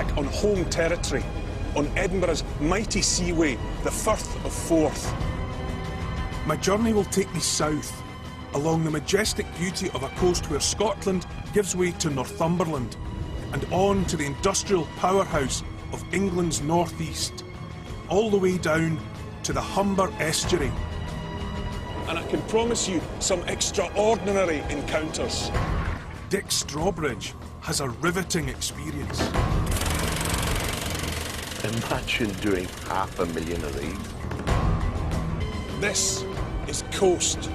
back on home territory, on Edinburgh's mighty seaway, the Firth of Forth. My journey will take me south, along the majestic beauty of a coast where Scotland gives way to Northumberland, and on to the industrial powerhouse of England's northeast, all the way down to the Humber estuary. And I can promise you some extraordinary encounters. Dick Strawbridge has a riveting experience. Imagine doing 500,000 of these. This is coast.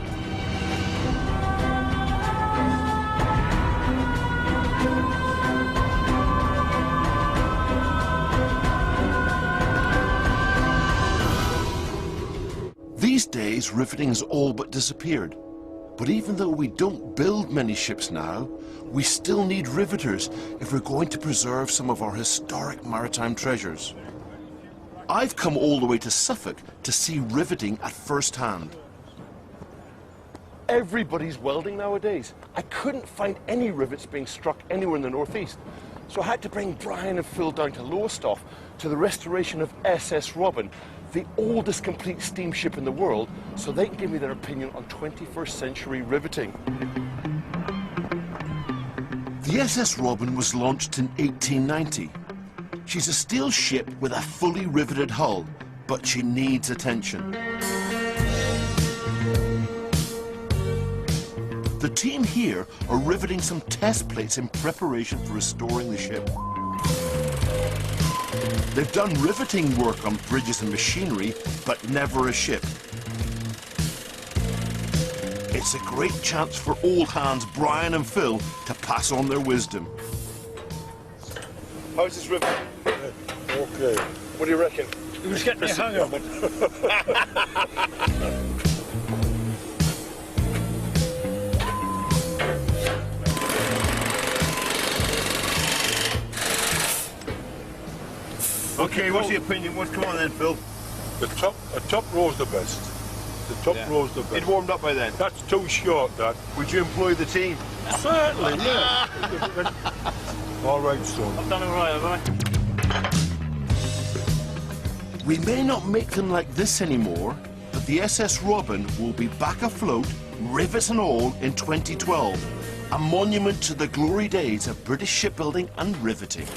These days, riveting has all but disappeared. But even though we don't build many ships now, we still need riveters if we're going to preserve some of our historic maritime treasures. I've come all the way to Suffolk to see riveting at first hand. Everybody's welding nowadays. I couldn't find any rivets being struck anywhere in the northeast. So I had to bring Brian and Phil down to Lowestoft to the restoration of SS Robin, the oldest complete steamship in the world, so they can give me their opinion on 21st century riveting. The SS Robin was launched in 1890. She's a steel ship with a fully riveted hull, but she needs attention. The team here are riveting some test plates in preparation for restoring the ship. They've done riveting work on bridges and machinery, but never a ship. It's a great chance for old hands Brian and Phil to pass on their wisdom. How's this rivet? Okay. What do you reckon? You was getting me hung of it. Okay, what's the opinion? What's come on then, Phil? The top row's the best. The top row's the best. It warmed up by then. That's too short, that. Would you employ the team? Certainly, yeah. All right, son. I've done all right, have I? We may not make them like this anymore, but the SS Robin will be back afloat, rivets and all, in 2012. A monument to the glory days of British shipbuilding and riveting.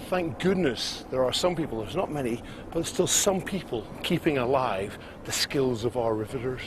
Thank goodness there are some people, there's not many, but there's still some people keeping alive the skills of our riveters.